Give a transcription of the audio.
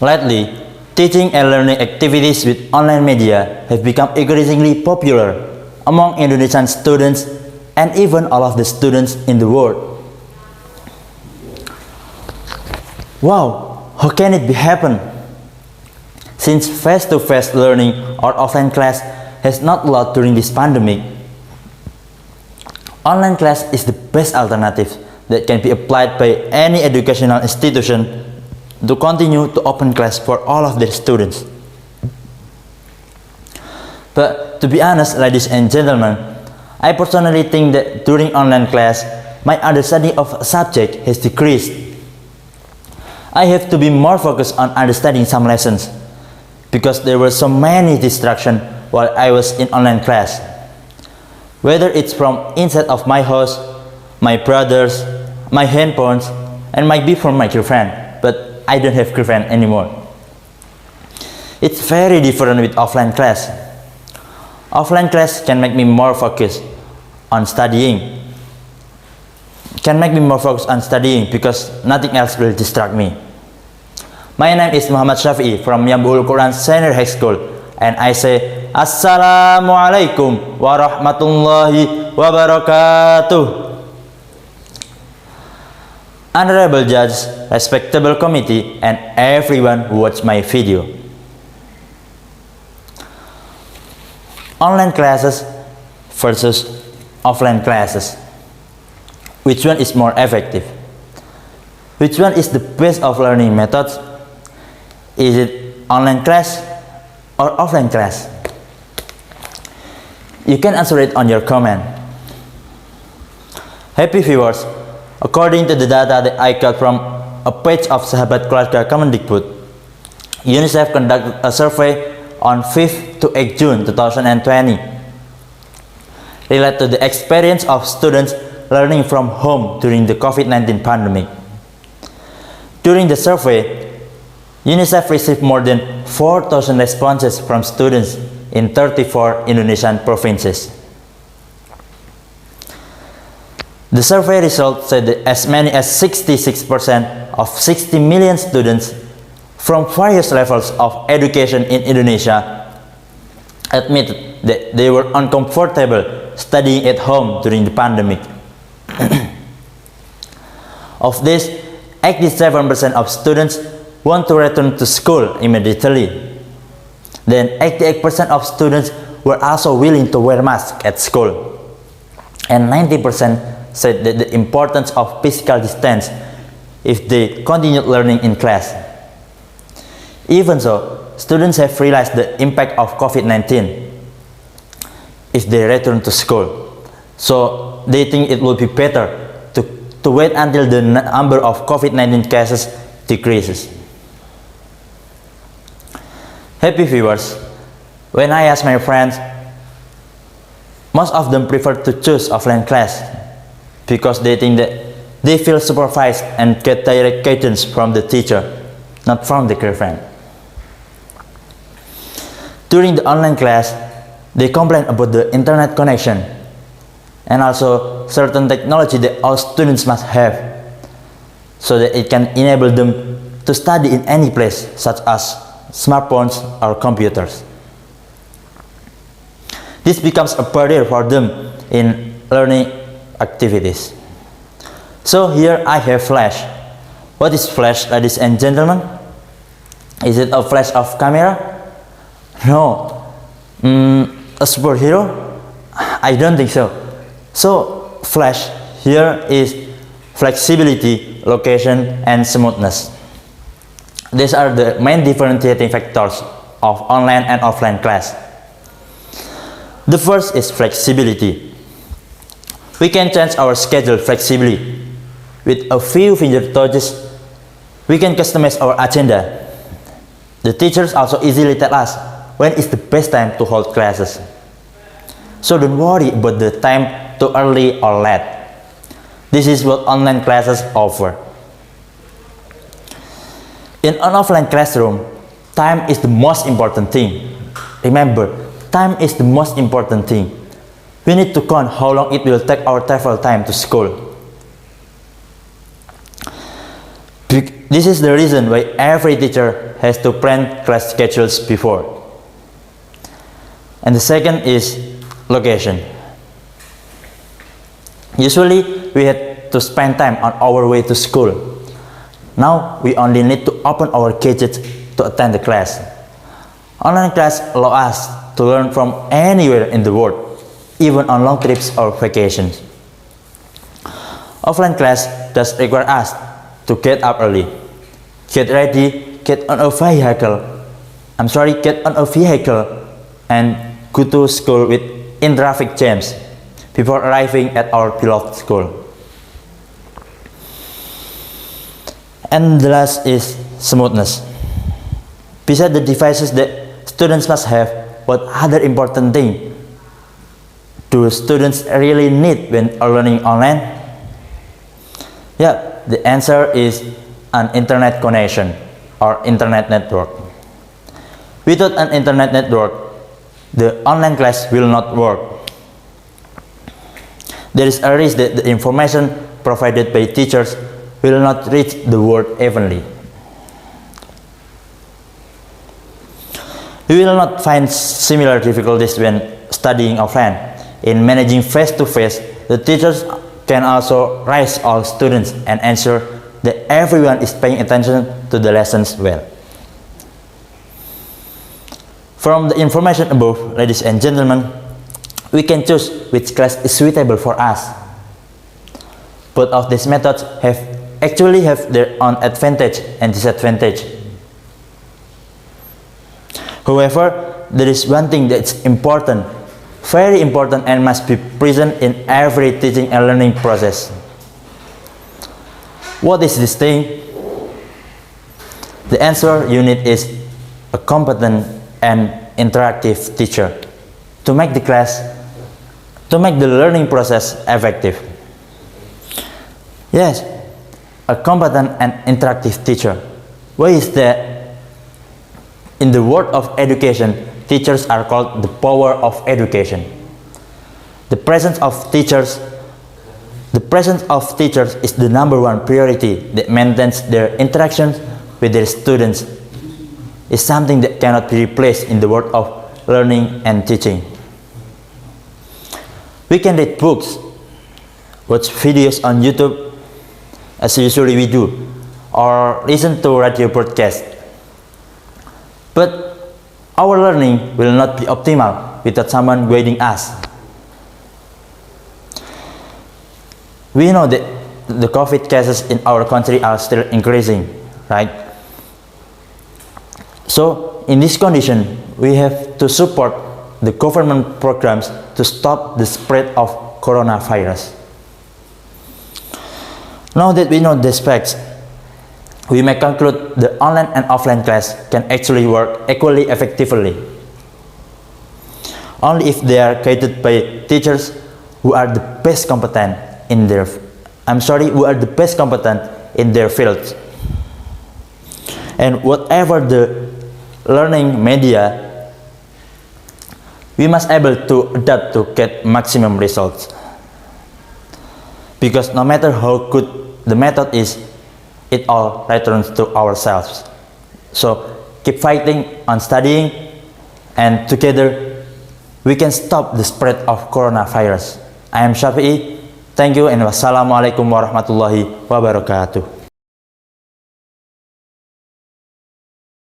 Lately, teaching and learning activities with online media have become increasingly popular among Indonesian students and even all of the students in the world. Wow, how can it be happen? Since face-to-face learning or offline class has not allowed during this pandemic, online class is the best alternative that can be applied by any educational institution to continue to open class for all of their students. But to be honest, ladies and gentlemen, I personally think that during online class, my understanding of a subject has decreased. I have to be more focused on understanding some lessons because there were so many distractions while I was in online class. Whether it's from inside of my house, my brothers, my handphones, and might be from my girlfriend, but I don't have girlfriend anymore. It's very different with offline class. Offline class can make me more focused on studying. Because nothing else will distract me. My name is Muhammad Shafi'i from Yambul Quran Senior High School, and I say Assalamualaikum warahmatullahi wabarakatuh. Honorable judge, respectable committee, and everyone who watched my video. Online classes versus offline classes. Which one is more effective? Which one is the best of learning methods? Is it online class or offline class? You can answer it on your comment. Happy viewers, according to the data that I got from a page of Sahabat Keluarga Kemendikbud, UNICEF conducted a survey on 5th to 8 June 2020 related to the experience of students learning from home during the COVID-19 pandemic. During the survey, UNICEF received more than 4,000 responses from students in 34 Indonesian provinces. The survey results said that as many as 66% of 60 million students from various levels of education in Indonesia admitted that they were uncomfortable studying at home during the pandemic. Of this, 87% of students want to return to school immediately. Then 88% of students were also willing to wear masks at school. And 90% said that the importance of physical distance if they continued learning in class. Even so, students have realized the impact of COVID-19 if they return to school. So they think it would be better to wait until the number of COVID-19 cases decreases. Happy viewers, when I ask my friends, most of them prefer to choose offline class because they think that they feel supervised and get direct guidance from the teacher, not from the girlfriend. During the online class, they complain about the internet connection and also certain technology that all students must have so that it can enable them to study in any place such as smartphones or computers. This becomes a barrier for them in learning activities. So here I have Flash. What is Flash, ladies and gentlemen? Is it a flash of camera? No. A superhero? I don't think so. So Flash here is flexibility, location, and smoothness. These are the main differentiating factors of online and offline class. The first is flexibility. We can change our schedule flexibly. With a few finger touches, we can customize our agenda. The teachers also easily tell us when is the best time to hold classes. So don't worry about the time too early or late. This is what online classes offer. In an offline classroom, time is the most important thing. Remember, time is the most important thing. We need to count how long it will take our travel time to school. This is the reason why every teacher has to plan class schedules before. And the second is location. Usually we had to spend time on our way to school. Now we only need to open our gadgets to attend the class. Online class allow us to learn from anywhere in the world, even on long trips or vacations. Offline class does require us to get up early, get ready, get on a vehicle and go to school in traffic jams before arriving at our beloved school. And the last is smoothness. Besides the devices that students must have, what other important thing do students really need when learning online? Yeah, the answer is an internet connection or internet network. Without an internet network, the online class will not work. There is a risk that the information provided by teachers will not reach the world evenly. We will not find similar difficulties when studying offline. In managing face-to-face, the teachers can also raise all students and ensure that everyone is paying attention to the lessons well. From the information above, ladies and gentlemen, we can choose which class is suitable for us. Both of these methods actually have their own advantage and disadvantage. However, there is one thing that's important, very important, and must be present in every teaching and learning process. What is this thing? The answer you need is a competent and interactive teacher to make the learning process effective. Yes, a competent and interactive teacher. Why is that? In the world of education, teachers are called the power of education. The presence of teachers is the number one priority that maintains their interactions with their students. It's something that cannot be replaced in the world of learning and teaching. We can read books, watch videos on YouTube, as usually we do, or listen to radio broadcasts. But our learning will not be optimal without someone guiding us. We know that the COVID cases in our country are still increasing, right? So, in this condition, we have to support the government programs to stop the spread of coronavirus. Now that we know these facts, we may conclude the online and offline class can actually work equally effectively, only if they are guided by teachers who are the best competent in their fields. And whatever the learning media, we must able to adapt to get maximum results. Because no matter how good the method is, it all returns to ourselves. So keep fighting on studying, and together we can stop the spread of coronavirus. I am Shafi'i. Thank you and wassalamualaikum warahmatullahi wabarakatuh.